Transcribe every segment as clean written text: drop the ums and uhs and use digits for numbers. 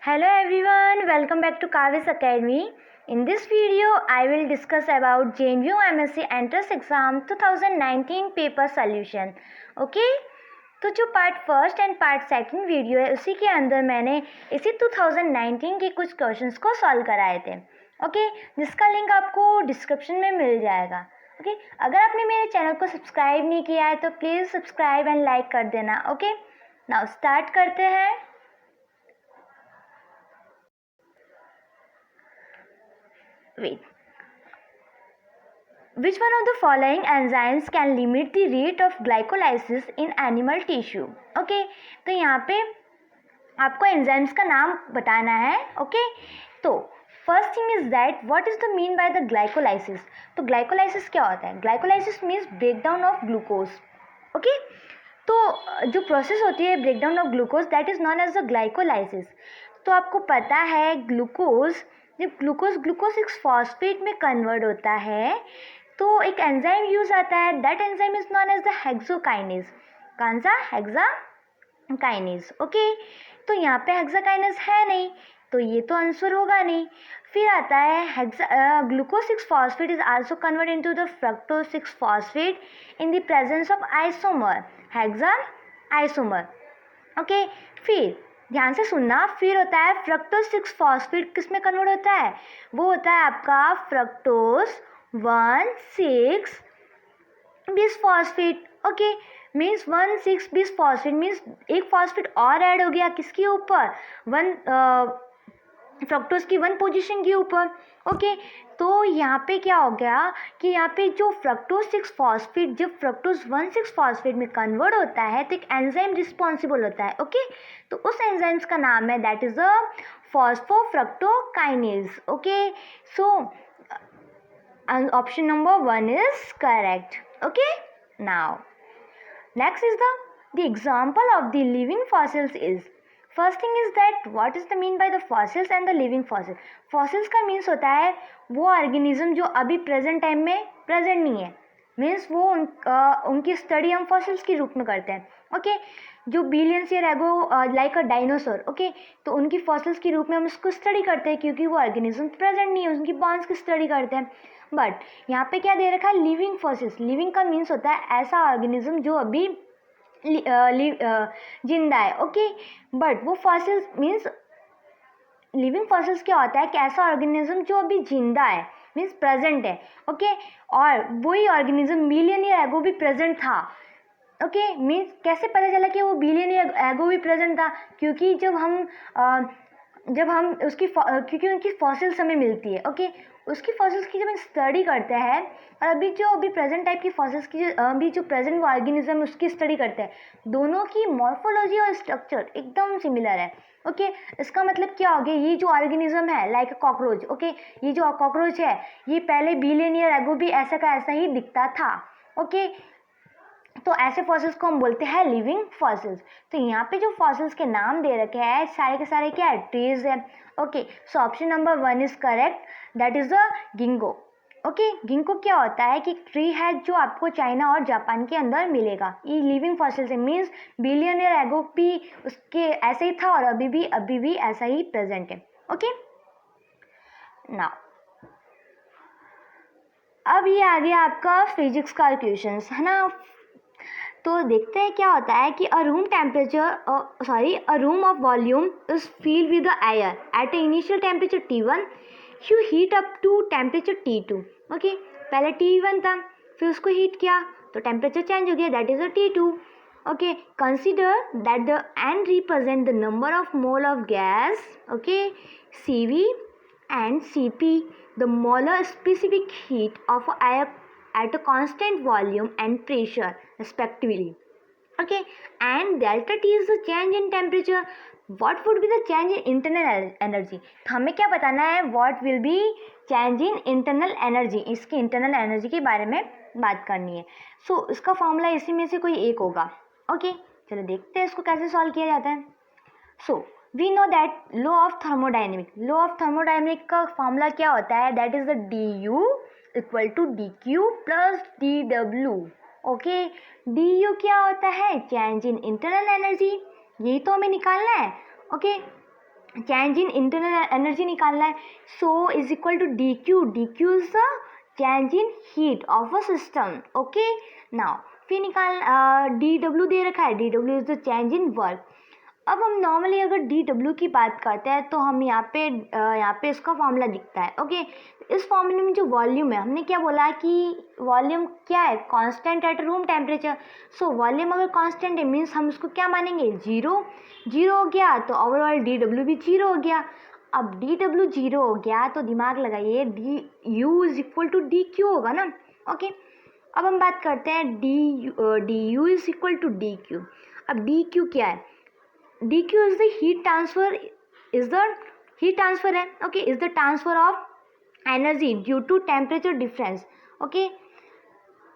Hello everyone, welcome back to Kavis Academy. In this video, I will discuss about JNU MSc Entrance Exam 2019 paper solution. Okay? तो जो part first and part second video है उसी के अंदर मैंने इसी 2019 के कुछ क्वेश्चंस को सॉल्व कराए थे. ओके, जिसका लिंक आपको डिस्क्रिप्शन में मिल जाएगा. ओके, अगर आपने मेरे चैनल को सब्सक्राइब नहीं किया है तो प्लीज़ सब्सक्राइब एंड लाइक कर देना. ओके, नाउ स्टार्ट करते हैं. Wait. Which one of the following enzymes can limit the rate of glycolysis in animal tissue? Okay, तो यहाँ पे आपको एंजाइम्स का नाम बताना है. ओके, तो first thing is that what is the mean by the glycolysis. तो ग्लाइकोलाइसिस क्या होता है? Glycolysis means breakdown of glucose. Okay, तो जो प्रोसेस होती है breakdown of glucose that is known as the glycolysis. तो आपको पता है ग्लूकोज, जब ग्लूकोज 6 फॉस्फेट में कन्वर्ट होता है तो एक एंजाइम यूज आता है. That enzyme is known as the hexokinase. कौन सा? हेक्साकाइनेज. ओके, तो यहाँ पे हेक्साकाइनेज है नहीं तो ये तो आंसर होगा नहीं. फिर आता है glucose 6 phosphate is also convert into the fructose 6 phosphate in the presence of isomer, hexa isomer. Okay, फिर ध्यान से सुनना. फिर होता है फ्रक्टोज 6 फॉस्फेट किस में कन्वर्ट होता है? वो होता है आपका fructose 1,6 bis phosphate. Okay, means 1,6 bis phosphate means एक फॉस्फेट और ऐड हो गया किसके ऊपर? फ्रक्टोज की 1 पोजीशन के ऊपर. ओके, तो यहाँ पे क्या हो गया कि यहाँ पे जो फ्रक्टोज 6 फॉस्फेट जब फ्रक्टोज 1,6 फॉस्फेट में कन्वर्ट होता है तो एक एंजाइम रिस्पॉन्सिबल होता है. ओके, तो उस एंजाइम्स का नाम है that is the फॉस्फोफ्रक्टोकाइनेज. Okay, so option number 1 is correct. Okay, now next is the example of the living fossils is. First thing is that what is the mean by the fossils and the living fossil. Fossils का means होता है वो organism जो अभी present time में present नहीं है. Means वो उनकी स्टडी हम फॉसिल्स के रूप में करते हैं. ओके, जो billions year ago like a dinosaur. Okay, तो उनकी फॉसिल्स के रूप में हम उसको स्टडी करते हैं क्योंकि वो ऑर्गेनिज्म प्रेजेंट नहीं है, उनकी बॉन्स की स्टडी करते हैं. बट यहाँ पे क्या दे रखा है? Living fossils. लिविंग का मीन्स होता है ऐसा ऑर्गेनिज्म जो अभी जिंदा है. ओके, बट वो फॉसिल्स मीन्स लिविंग फॉसिल्स क्या होता है कि ऐसा ऑर्गेनिज्म जो अभी जिंदा है मीन्स प्रेजेंट है. ओके, और वही ऑर्गेनिज्म मिलियन ईयर एगो भी प्रेजेंट था. ओके, मीन्स कैसे पता चला कि वो बिलियन ईयर एगो भी प्रेजेंट था? क्योंकि जब हम उसकी क्योंकि उनकी फॉसिल्स हमें मिलती है. ओके, उसकी फॉसिल्स की जब हम स्टडी करते हैं और अभी प्रेजेंट टाइप की फॉसिल्स की अभी जो प्रेजेंट ऑर्गेनिज्म उसकी स्टडी करते हैं, दोनों की मॉर्फोलॉजी और स्ट्रक्चर एकदम सिमिलर है. ओके, इसका मतलब क्या हो गया? ये जो ऑर्गेनिज्म है लाइक कॉकरोच. ओके, ये जो कॉकरोच है ये पहले बिलियन ईयर एगो भी ऐसा का ऐसा ही दिखता था. ओके, तो ऐसे फॉसिल्स को हम बोलते हैं लिविंग फॉसिल्स. तो यहाँ पे जो फॉसिल्स के नाम दे रखे हैं सारे के सारे क्या है? ट्रीज है. Okay, so option number 1 is correct, that is the ginkgo. Okay, ginkgo क्या होता है कि ट्री है जो आपको चाइना और जापान के अंदर मिलेगा. ये लिविंग फॉसिल्स है मीन्स बिलियन ईयर एगो भी उसके ऐसे ही था और अभी भी ऐसा ही प्रेजेंट है. ओके, नाउ अब ये आ गया आपका फिजिक्स का क्वेश्चंस है ना. तो देखते हैं क्या होता है कि a room of volume is filled with the air at a initial temperature T1, you heat up to temperature T2. Okay, पहले T1 था फिर उसको हीट किया तो टेम्परेचर चेंज हो गया that is a T2. Okay, consider that the N represent the number of mole of gas. Okay, CV and CP the molar specific heat of air at a constant volume and pressure respectively. Okay, and delta T is the change in temperature. What would be the change in internal energy? तो हमें क्या बताना है? What will be change in internal energy? इसकी internal energy के बारे में बात करनी है. सो इसका फॉर्मूला इसी में से कोई एक होगा. ओके, चलो देखते हैं इसको कैसे सॉल्व किया जाता है. So we know that law of thermodynamic का फॉर्मूला क्या होता है? That is the du equal to dq plus dw. Okay, du क्या होता है? Change in internal energy. यही तो हमें निकालना है. Okay, change in internal energy निकालना है, so is equal to D Q is the change in heat of a system. Okay, now फिर डी डब्ल्यू दे रखा है, D W is the change in work. अब हम नॉर्मली अगर D W की बात करते हैं तो हम यहाँ पे इसका फॉर्मूला दिखता है. ओके, इस फॉर्मूले में जो वॉल्यूम है, हमने क्या बोला कि वॉल्यूम क्या है, constant at room temperature. So volume अगर कांस्टेंट है मीन्स हम उसको क्या मानेंगे, जीरो. जीरो हो गया तो ओवरऑल डी डब्ल्यू भी जीरो हो गया. अब डी डब्ल्यू जीरो हो गया तो दिमाग लगाइए, D U is equal to D Q होगा ना. ओके, अब हम बात करते हैं D U is equal to D Q. अब डी क्यू क्या है, D Q is the heat transfer है. Okay, is the transfer of energy due to temperature difference. Okay,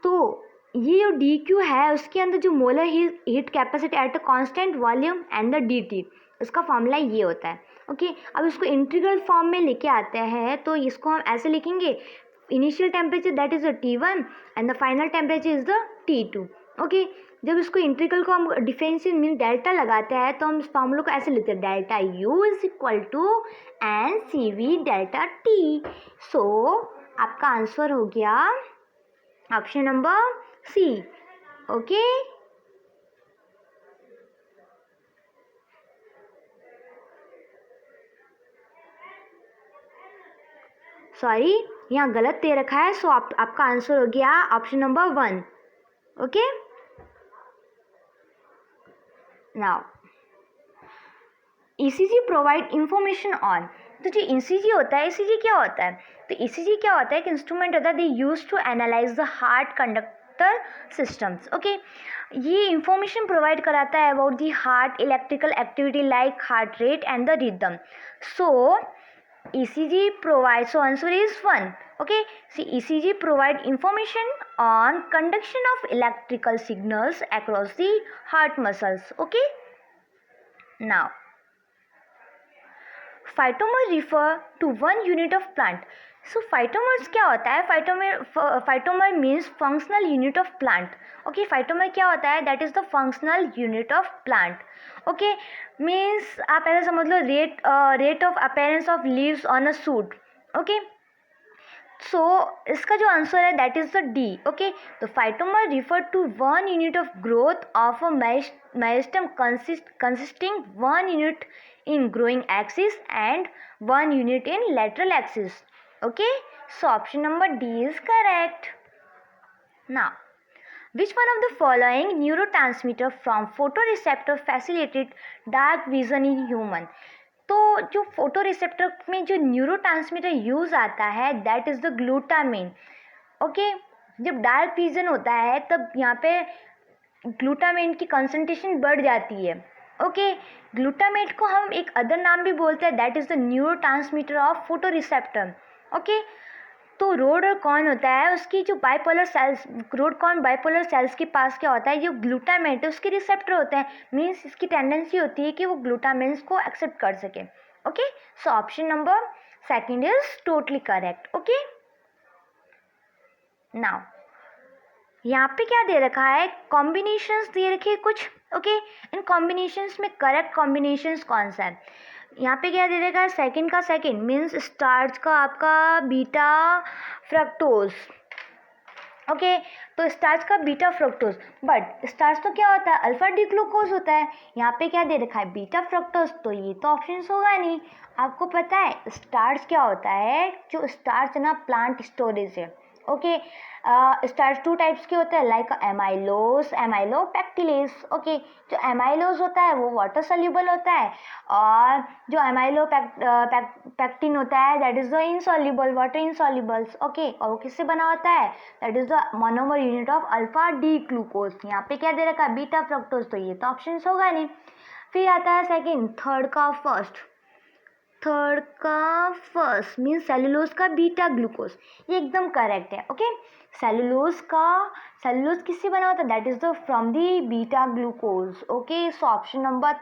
तो ये जो डी क्यू है उसके अंदर जो molar heat capacity at a constant volume and the D T, इसका फॉर्मूला ये होता है. ओके, अब इसको इंटीग्रल फॉर्म में लेके आते हैं तो इसको हम ऐसे लिखेंगे, initial temperature that is the T1 and the final temperature is the T2. Okay, जब इसको इंटीग्रल को हम डिफरेंशियल मीन डेल्टा लगाते हैं तो हम इस फॉर्मूला को ऐसे लेते हैं, delta U is equal to N C V delta T. So आपका आंसर हो गया option number C. Okay, sorry यहाँ गलत दे रखा है, सो आपका आंसर हो गया option number 1. Okay, now ECG provide information on. तो जो ईसीजी होता है, ईसीजी क्या होता है, तो ईसीजी क्या होता है, एक इंस्ट्रूमेंट होता है they use to analyse the heart conductor systems. Okay, ये इंफॉर्मेशन प्रोवाइड कराता है about the heart electrical activity like heart rate and the rhythm. So ECG provides, so answer is 1. Okay, see ECG provide information on conduction of electrical signals across the heart muscles. Okay, now phytomer refer to one unit of plant. So phytomers क्या होता है, phytomer means functional unit of plant. Okay, phytomer क्या होता है, that is the functional unit of plant. Okay, means आप ऐसा समझ लो, rate of appearance of leaves on a shoot. Okay, सो इसका जो आंसर है that is the D. Okay, तो phytomer refer to one unit of growth of a meristem consisting one unit in growing axis and one unit in lateral axis. Okay, so option number D is correct. Now, which one of the following neurotransmitter from photoreceptor facilitated dark vision in human? तो जो photo receptor में जो neurotransmitter use आता है that is the glutamine. Okay, जब dark vision होता है तब यहाँ पे ग्लूटामिन की कंसंट्रेशन बढ़ जाती है. ओके, ग्लूटामेट को हम एक अदर नाम भी बोलते हैं that is the neurotransmitter of photo receptor. Okay, तो रोड और कॉर्न होता है उसकी जो bipolar cells, rod cone bipolar cells के पास क्या होता है, जो ग्लूटामेट है उसके रिसेप्टर होते हैं. मीन्स इसकी टेंडेंसी होती है कि वो ग्लूटामिन्स को एक्सेप्ट कर सके. Okay, so option number second is totally correct. Okay, now यहाँ पे क्या दे रखा है, कॉम्बिनेशंस दे रखे कुछ. ओके, इन कॉम्बिनेशंस में करेक्ट कॉम्बिनेशंस कौन सा है, यहाँ पे क्या दे रखा है, सेकंड का सेकंड मीन्स स्टार्च का आपका बीटा फ्रक्टोज. ओके, तो स्टार्च का बीटा फ्रक्टोज, बट स्टार्च तो क्या होता है, अल्फा डी ग्लूकोज होता है. यहाँ पे क्या दे रखा है, बीटा फ्रक्टोज, तो ये तो ऑप्शन होगा नहीं. आपको पता है स्टार्च क्या होता है, जो स्टार्च ना प्लांट स्टोरेज है. ओके, स्टार्च टू टाइप्स के होते हैं लाइक एमाइलोज, एमाइलोपेक्टिलेज. ओके, जो एमाइलोज होता है वो वाटर सोल्यूबल होता है और जो एमाइलोपेक्टिन होता है that is the insoluble, water insolubles. Okay, और वो किससे बना होता है, that is the monomer unit of alpha D glucose. यहाँ पे क्या दे रखा है, बीटा फ्रक्टोज, तो ये तो ऑप्शन होगा नहीं. फिर आता है सेकेंड, थर्ड का फर्स्ट मीन्स सेलुलोज का बीटा ग्लूकोज, ये एकदम करेक्ट है. ओके, सेलुलोज किससे बना होता है, that is the from the beta glucose. Okay, so option number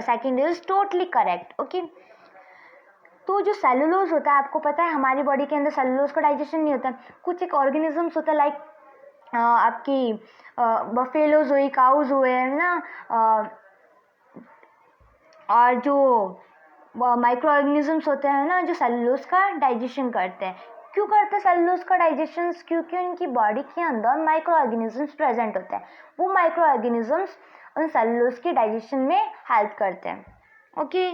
second is totally correct. Okay, तो जो सेलुलोज होता है आपको पता है हमारी बॉडी के अंदर सेलुलोज का डाइजेशन नहीं होता. कुछ एक ऑर्गेनिजम्स होता है लाइक आपकी बफेलोज हुई, काउज हुए है ना, और जो माइक्रो ऑर्गेनिजम्स होते हैं ना जो सेलुलोज का डाइजेशन करते हैं। क्यों करते हैं सेलुलोज का डाइजेशन? क्योंकि उनकी बॉडी के अंदर माइक्रो ऑर्गेनिजम्स प्रेजेंट होते हैं। वो माइक्रो ऑर्गेनिजम्स उन सेलुलोज के डाइजेशन में हेल्प करते हैं। ओके,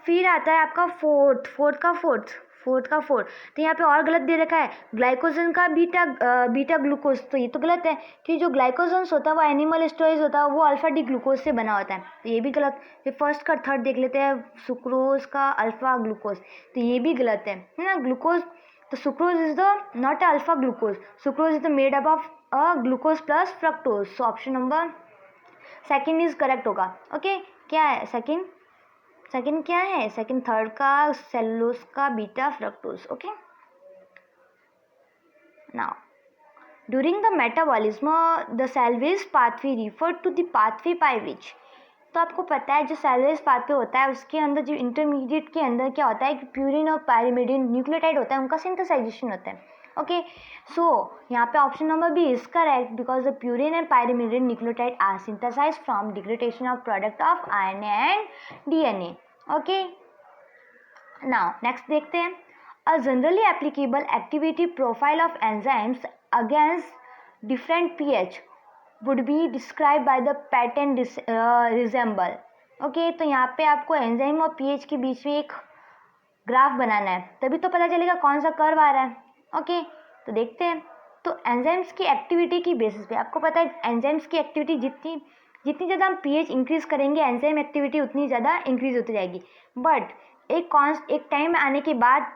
फिर आता है आपका फोर्थ का फोर्थ। तो यहाँ पे और गलत दे रखा है ग्लाइकोजन का बीटा ग्लूकोज। तो ये तो गलत है कि जो ग्लाइकोजन्स होता है वो एनिमल स्टोरेज होता है, वो अल्फा डी ग्लूकोज से बना होता है। तो ये भी गलत। फिर फर्स्ट का थर्ड देख लेते हैं, सुक्रोज का अल्फा ग्लूकोज। तो ये भी गलत है ना। ग्लूकोज, तो sucrose is the not alpha glucose, sucrose is the made up of glucose plus fructose. So option number second is correct होगा। ओके, क्या है सेकेंड क्या है? सेकेंड थर्ड का सेलुलोज का beta fructose. Okay, now during the metabolism the salvage pathway refer to the pathway by which. तो आपको पता है जो सेलवेज पाथवे होता है उसके अंदर जो इंटरमीडिएट के अंदर क्या होता है कि प्यूरिन और पायरिमिडिन न्यूक्लियोटाइड होता है, उनका सिंथेसाइजेशन होता है। ओके, सो यहाँ पे option number B is correct because the purine and pyrimidine nucleotide are synthesised from degradation of product of RNA and DNA. Okay, now next देखते हैं। A generally applicable activity profile of enzymes against different pH would be describe by the pattern resemble. Okay, तो यहाँ पे आपको enzyme और pH के बीच में एक ग्राफ बनाना है, तभी तो पता चलेगा कौन सा कर्व आ रहा है। ओके, तो देखते हैं। तो एंजाइम्स की एक्टिविटी की बेसिस पे आपको पता है एंजाइम्स की एक्टिविटी जितनी ज़्यादा हम पीएच इंक्रीज करेंगे एंजाइम एक्टिविटी उतनी ज़्यादा इंक्रीज होती जाएगी। बट एक टाइम आने के बाद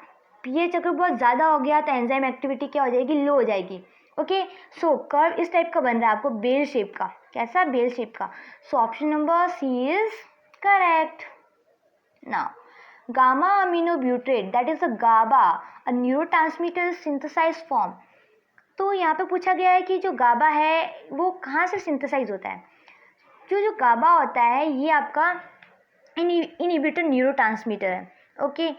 पीएच अगर बहुत ज़्यादा हो गया तो एंजाइम एक्टिविटी क्या हो जाएगी? लो हो जाएगी। ओके, सो कर्व इस टाइप का बन रहा है आपको, बेल शेप का। कैसा? बेल शेप का। So option number C is correct. Now gamma aminobutyrate that is a GABA a neurotransmitter synthesize form. तो यहाँ पे पूछा गया है कि जो गाबा है वो कहाँ से सिंथेसाइज होता है। जो गाबा होता है ये आपका इनहिबिटर न्यूरोट्रांसमीटर है। ओके,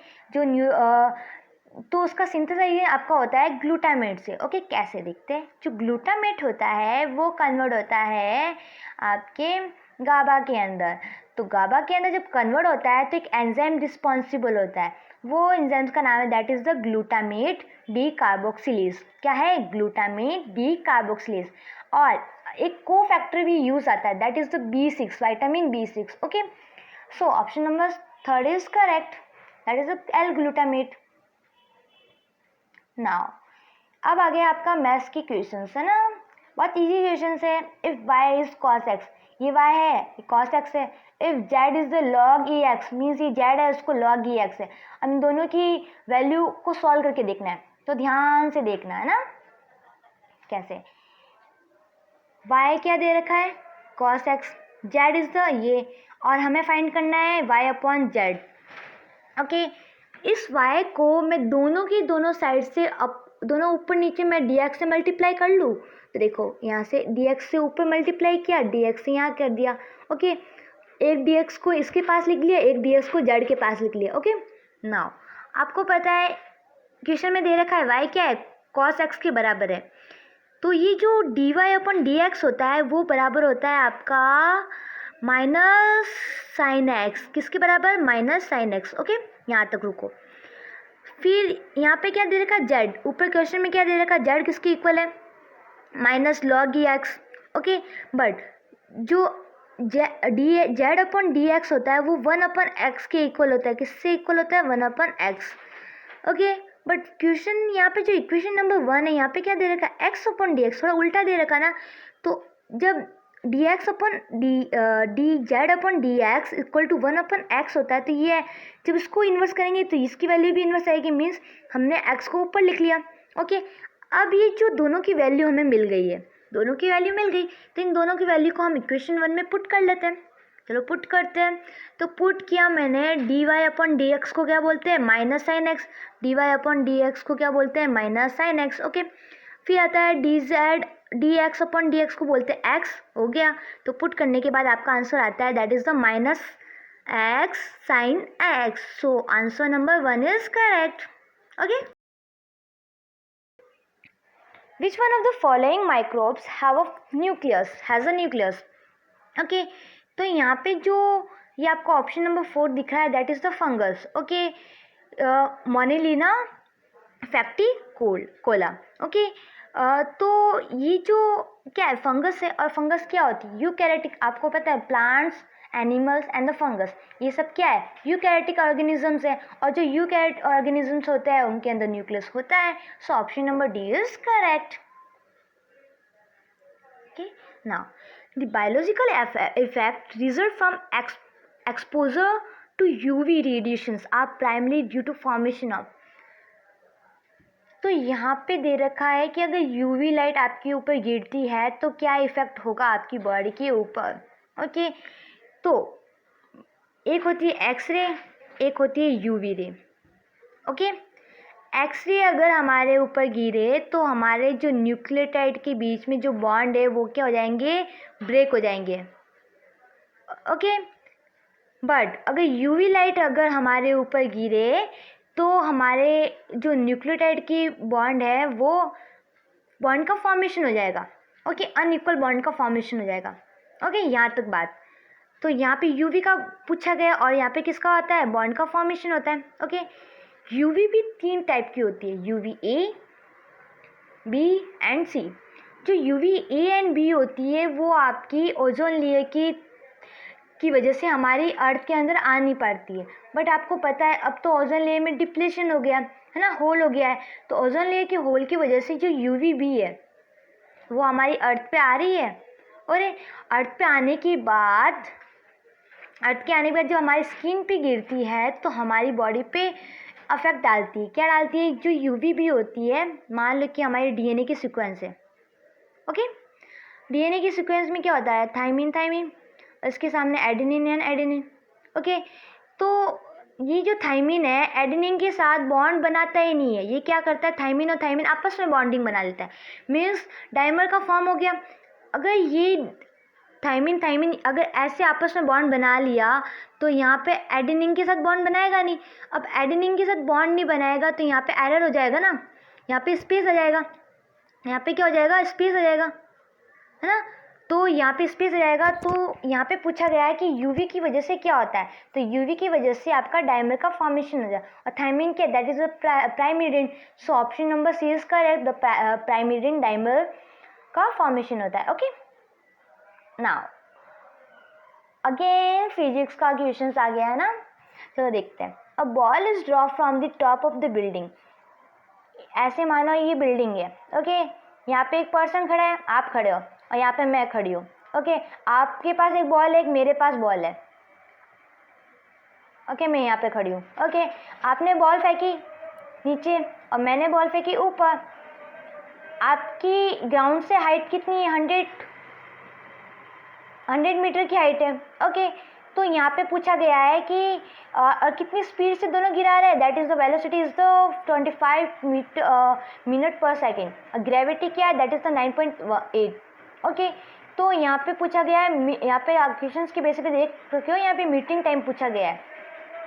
तो उसका सिंथेसाइज आपका होता है ग्लूटामेट से। ओके, कैसे देखते हैं। जो ग्लूटामेट होता है वो कन्वर्ट होता है आपके गाबा के अंदर। तो गाबा के अंदर जब कन्वर्ट होता है तो एक एंजाइम रिस्पॉन्सिबल होता है, वो एंजाइम का नाम है that is the glutamate D carboxylase. क्या है? Glutamate D carboxylase. और एक को फैक्टर भी यूज आता है that is the B6, vitamin B6। Okay, so option number third is correct, that is L glutamate. Now अब आ गया आपका मैथ्स की क्वेश्चंस है ना, बहुत इजी क्वेश्चंस है। If y is cos x, ये y है, ये cos x है। If z is the log ex, means ये z है उसको log ex है। हम दोनों की वैल्यू को सॉल्व करके देखना है, तो ध्यान से देखना है ना। कैसे? y क्या दे रखा है? cos x, z is the ये, और हमें फाइंड करना है y अपॉन z। ओके, इस y को मैं दोनों की दोनों साइड से दोनों ऊपर नीचे मैं dx से मल्टीप्लाई कर लूँ। तो देखो यहाँ से dx से ऊपर मल्टीप्लाई किया, dx से यहाँ कर दिया। ओके, एक dx को इसके पास लिख लिया, एक dx को z के पास लिख लिया। ओके, नाउ आपको पता है क्वेश्चन में दे रखा है y क्या है? cos x के बराबर है। तो ये जो dy अपन dx होता है वो बराबर होता है आपका माइनस साइन एक्स। किसके बराबर? Minus sine x. ओके, यहाँ तक रुको। फिर यहाँ पे क्या दे रखा है? जेड। ऊपर क्वेश्चन में क्या दे रखा है? जेड किसके इक्वल है? Minus log E x. Okay, but जो जेड अपन डी एक्स होता है वो 1 अपन एक्स के इक्वल होता है। किससे इक्वल होता है? 1 upon x. Okay, but question यहाँ पे जो इक्वेशन नंबर 1 है यहाँ पे क्या दे रखा है? एक्स अपन डी एक्स, थोड़ा उल्टा दे रखा ना। तो जब D X upon D Z upon D X equal to 1 upon X होता है, तो ये है जब इसको इन्वर्स करेंगे तो इसकी वैल्यू भी इन्वर्स आएगी, मीन्स हमने एक्स को ऊपर लिख लिया। ओके, अब ये जो दोनों की वैल्यू हमें मिल गई है, दोनों की वैल्यू मिल गई, तो इन दोनों की वैल्यू को हम इक्वेशन 1 में पुट कर लेते हैं। चलो पुट करते हैं। तो पुट किया मैंने, D Y upon D X को क्या बोलते हैं? Minus sine X. D Y upon D X को क्या बोलते हैं? Minus sine x. ओके, फिर आता है D Z D X upon D X को बोलते हैं एक्स। हो गया। तो पुट करने के बाद आपका आंसर आता है that is the minus x sine x. So answer number 1 is correct. Okay, which one of the following microbes have a nucleus, has a nucleus? Okay, तो यहाँ पे जो ये आपको ऑप्शन नंबर 4 दिख रहा है, that is the fungus. Okay, मोनेलिना कोला। ओके, तो ये जो क्या है, फंगस है। और फंगस क्या होती है? यूकैरियोटिक। आपको पता है plants, animals and the fungus, ये सब क्या है? यूकैरियोटिक ऑर्गेनिजम्स है। और जो यूकैरियोटिक ऑर्गेनिजम्स होते हैं उनके अंदर न्यूक्लियस होता है। सो option number D is correct. Okay, now the biological effect result from exposure to UV radiations are primarily due to formation of। तो यहाँ पे दे रखा है कि अगर यूवी लाइट आपके ऊपर गिरती है तो क्या इफेक्ट होगा आपकी बॉडी के ऊपर। ओके, तो एक होती है एक्सरे, एक होती है यूवी रे। ओके, एक्सरे अगर हमारे ऊपर गिरे तो हमारे जो न्यूक्लियोटाइड के बीच में जो बॉन्ड है वो क्या हो जाएंगे? ब्रेक हो जाएंगे। ओके, बट अगर यूवी लाइट अगर हमारे ऊपर गिरे तो हमारे जो न्यूक्लियोटाइड की बॉन्ड है वो बॉन्ड का फॉर्मेशन हो जाएगा। ओके, अनइक्वल बॉन्ड का फॉर्मेशन हो जाएगा। ओके, यहाँ तक बात। तो यहाँ पे यूवी का पूछा गया और यहाँ पे किसका होता है? बॉन्ड का फॉर्मेशन होता है। ओके, यूवी भी 3 टाइप की होती है, यूवी ए, बी एंड सी। जो यूवी ए एंड बी होती है वो आपकी ओजोन लेयर की वजह से हमारी अर्थ के अंदर आ नहीं पाती है। बट आपको पता है अब तो ओजोन लेयर में डिप्लेशन हो गया है ना, होल हो गया है। तो ओजोन लेयर के होल की वजह से जो यूवी बी है वो हमारी अर्थ पे आ रही है। और अर्थ पे आने के बाद जब हमारी स्किन पे गिरती है तो हमारी बॉडी पे अफेक्ट डालती है। क्या डालती है? जो यूवी बी होती है, मान लो कि हमारे डीएनए की सीक्वेंस है। ओके, डीएनए की सीक्वेंस में क्या होता है? थाइमिन, इसके सामने एडेनिन एंड एडेनिन। ओके, तो ये जो थाइमिन है एडेनिन के साथ बॉन्ड बनाता ही नहीं है। ये क्या करता है? थाइमिन और थाइमिन आपस में बॉन्डिंग बना लेता है, मीन्स डाइमर का फॉर्म हो गया। अगर ये थाइमिन अगर ऐसे आपस में बॉन्ड बना लिया तो यहाँ पे एडेनिन के साथ बॉन्ड बनाएगा नहीं। अब एडेनिन के साथ बॉन्ड नहीं बनाएगा तो यहाँ पे एरर हो जाएगा ना, यहाँ पे स्पेस आ जाएगा। यहाँ पे क्या हो जाएगा? स्पेस आ जाएगा, है ना। तो यहाँ पे स्पेस आ जाएगा। तो यहाँ पे पूछा गया है कि यूवी की वजह से क्या होता है? तो यूवी की वजह से आपका डाइमर का फॉर्मेशन हो जाए। और थाइमिन क्या? That is the pyrimidine. So option number C is correct, the pyrimidine dimer का फॉर्मेशन होता है। ओके, नाउ अगेन फिजिक्स का क्वेश्चन आ गया है ना, चलो देखते हैं। A ball is drop from the top of the building. ऐसे मानो ये बिल्डिंग है। ओके, यहाँ पे एक पर्सन खड़ा है, आप खड़े हो, और यहाँ पे मैं खड़ी हूँ। ओके, आपके पास एक बॉल है, एक मेरे पास बॉल है। ओके, मैं यहाँ पे खड़ी हूँ। ओके, आपने बॉल फेंकी नीचे और मैंने बॉल फेंकी ऊपर। आपकी ग्राउंड से हाइट कितनी है? 100 मीटर की हाइट है। ओके, तो यहाँ पे पूछा गया है कि कितनी स्पीड से दोनों गिरा रहे हैं? That is the velocity is the 25 minute पर सेकेंड। ग्रेविटी क्या है? That is the 9.8। ओके, तो यहाँ पे पूछा गया है, यहाँ पे क्वेश्चन के बेसिस पे देख सकते हो, यहाँ पे मीटिंग टाइम पूछा गया है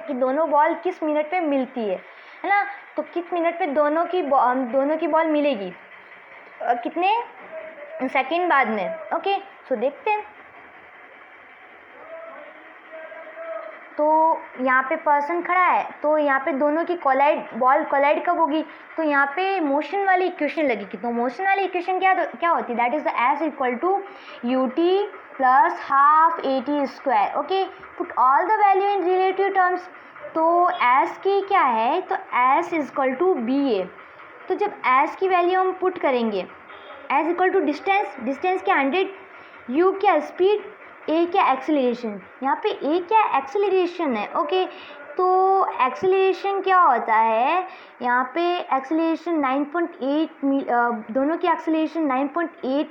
कि दोनों बॉल किस मिनट पे मिलती है ना। तो किस मिनट पे दोनों की बॉल मिलेगी, कितने सेकेंड बाद में। ओके, सो देखते हैं। तो यहाँ पे पर्सन खड़ा है, तो यहाँ पे दोनों की बॉल कोलाइड कब होगी? तो यहाँ पे मोशन वाली इक्वेशन लगेगी। तो मोशन वाली इक्वेशन क्या होती है? That is the S equal to U T plus half A T square. Okay, put all the value in relative terms. तो एस की क्या है? तो S equal to B A. तो जब एस की वैल्यू हम पुट करेंगे, एस इक्वल टू डिस्टेंस क्या 100, यू क्या स्पीड, ए क्या एक्सेलरेशन। यहाँ पे ए क्या एक्सेलरेशन है। ओके, तो एक्सेलरेशन क्या होता है? यहाँ पे एक्सेलरेशन 9.8 दोनों की एक्सेलरेशन 9.8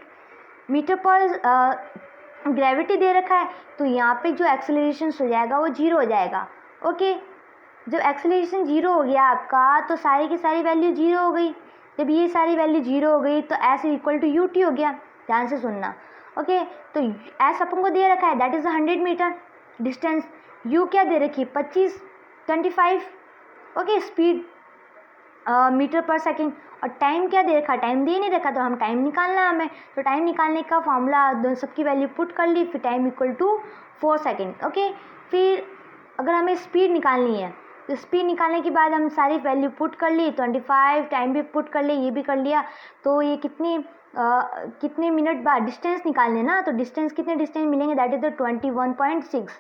मीटर पर ग्रेविटी दे रखा है। तो यहाँ पे जो एक्सेलरेशन हो जाएगा वो 0 हो जाएगा। ओके, जब एक्सेलरेशन 0 हो गया आपका तो सारी की सारी वैल्यू 0 हो गई। जब ये सारी वैल्यू 0 हो गई तो S equal to U T हो गया। ध्यान से सुनना। ओके, तो एस अपन को दे रखा है, that is 100 metre distance. U क्या दे रखी है? 25। Okay, speed metre per second. और टाइम क्या दे रखा, टाइम दे नहीं रखा, तो हम टाइम निकालना है हमें। तो टाइम निकालने का फॉर्मूला सबकी वैल्यू पुट कर ली, फिर time equal to 4 second. Okay, फिर अगर हमें स्पीड निकालनी है तो स्पीड निकालने के बाद हम सारी वैल्यू पुट कर ली, 25, टाइम भी पुट कर ली, ये भी कर लिया। तो ये कितने मिनट बाद डिस्टेंस निकालने ना, तो डिस्टेंस कितने डिस्टेंस मिलेंगे, दैट इज द 21.6।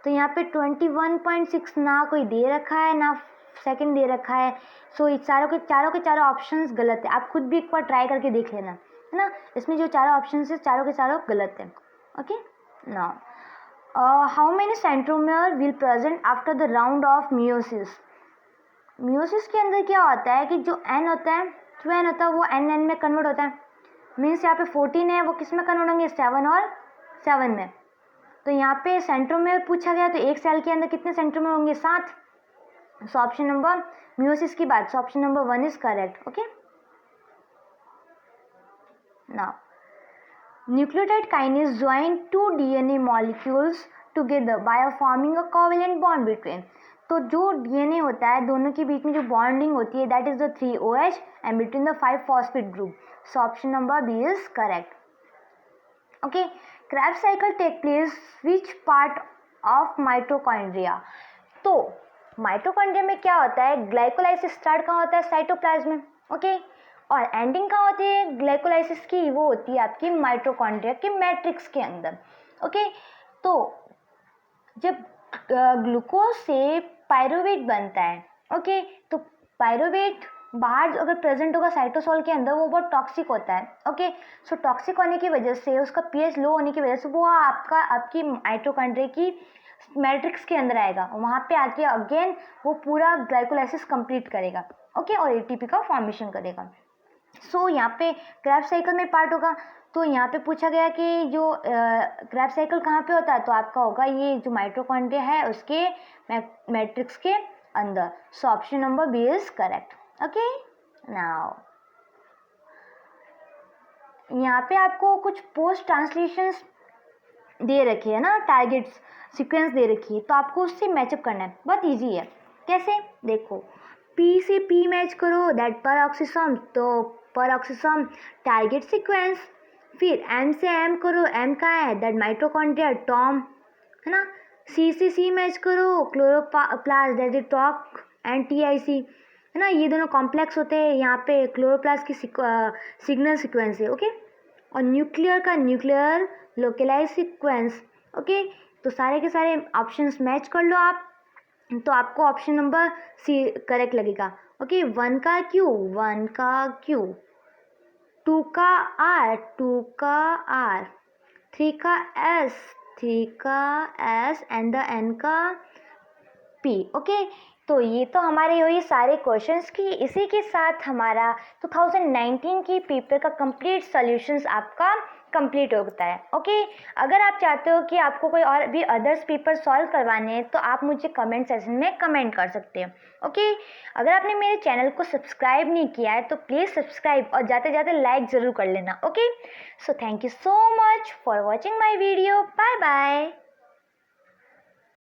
तो यहाँ पे 21.6 ना कोई दे रखा है ना सेकंड दे रखा है। सो ये चारों के चारों ऑप्शंस गलत है। आप खुद भी एक बार ट्राई करके देख लेना, है ना। इसमें जो चारों ऑप्शंस है चारों के चारों गलत है। Okay, now how many centromere will present after the round of meiosis. Meiosis के अंदर क्या होता है कि जो एन होता है, जो एन होता है वो एन में कन्वर्ट होता है। मीन्स यहाँ पे 14 है, वो किस में कन्वर्ट होंगे, 7 और 7 में। तो यहाँ पे सेंट्रोमियर पूछा गया, तो एक सेल के अंदर कितने सेंट्रोमियर होंगे, 7। सो ऑप्शन नंबर मियोसिस की बात, सो option number 1 is correct. Okay, now nucleotide kinase join 2 DNA molecules together by forming a covalent bond between. तो जो DNA होता है दोनों के बीच में जो बॉन्डिंग होती है, that is the 3OH and between the 5 phosphate group. So option number B is correct. Okay, Krebs cycle take place which part of mitochondria। तो माइटोकॉन्ड्रिया में क्या होता है, ग्लाइकोलाइसिस स्टार्ट कहाँ होता है, साइटोप्लाज्म में। ओके, और एंडिंग कहाँ होती है ग्लाइकोलाइसिस की, वो होती है आपकी माइटोकॉन्ड्रिया के मैट्रिक्स के अंदर। ओके, तो जब ग्लूकोज से पायरुवेट बनता है, ओके, तो पायरुवेट बाहर अगर प्रेजेंट होगा साइटोसोल के अंदर, वो बहुत टॉक्सिक होता है। ओके, सो टॉक्सिक होने की वजह से, उसका पीएच लो होने की वजह से वो आपकी माइटोकॉन्ड्रिया की मैट्रिक्स के अंदर आएगा, वहाँ पे आके अगेन वो पूरा ग्लाइकोलाइसिस कंप्लीट करेगा। ओके, और एटीपी का फॉर्मेशन करेगा। सो यहाँ पे क्रेब्स साइकिल में पार्ट होगा। तो यहाँ पे पूछा गया कि जो क्रेब्स साइकिल कहाँ पे होता है, तो आपका होगा ये जो माइटोकॉन्ड्रिया है उसके मैट्रिक्स के अंदर। So option number B is correct. Okay, now यहाँ पे आपको कुछ पोस्ट ट्रांसलेशंस दे रखी है ना, टारगेट्स सीक्वेंस दे रखी है, तो आपको उससे मैचअप करना है। बहुत इजी है। कैसे, देखो, पी से पी मैच करो, दैट पेरोक्सिसम, तो पेरोक्सिसम टारगेट सीक्वेंस। फिर एम से एम करो, एम का है दैट माइटोकॉन्ड्रिया टॉम, है ना। सी से सी मैच करो, chloroplast that is talk and TIC, है ना। ये दोनों कॉम्प्लेक्स होते हैं, यहाँ पे क्लोरोप्लास्ट की सिग्नल सीक्वेंस है। ओके, और न्यूक्लियर का न्यूक्लियर लोकेलाइज सीक्वेंस। ओके, तो सारे के सारे ऑप्शंस मैच कर लो आप, तो आपको ऑप्शन नंबर सी करेक्ट लगेगा। ओके, 1 का क्यू, 1 का क्यू, 2 का आर, 2 का आर, 3 का एस, 3 का एस एंड द एन का पी। ओके, तो ये तो हमारे हुई सारे क्वेश्चंस की। इसी के साथ हमारा 2019 की पेपर का कंप्लीट सॉल्यूशंस आपका कंप्लीट होता है। ओके, अगर आप चाहते हो कि आपको कोई और भी अदर्स पेपर सॉल्व करवाने हैं तो आप मुझे कमेंट सेक्शन में कमेंट कर सकते हैं। ओके, अगर आपने मेरे चैनल को सब्सक्राइब नहीं किया है तो प्लीज़ सब्सक्राइब और जाते जाते लाइक ज़रूर कर लेना। Okay, so thank you so much for watching my video. Bye bye.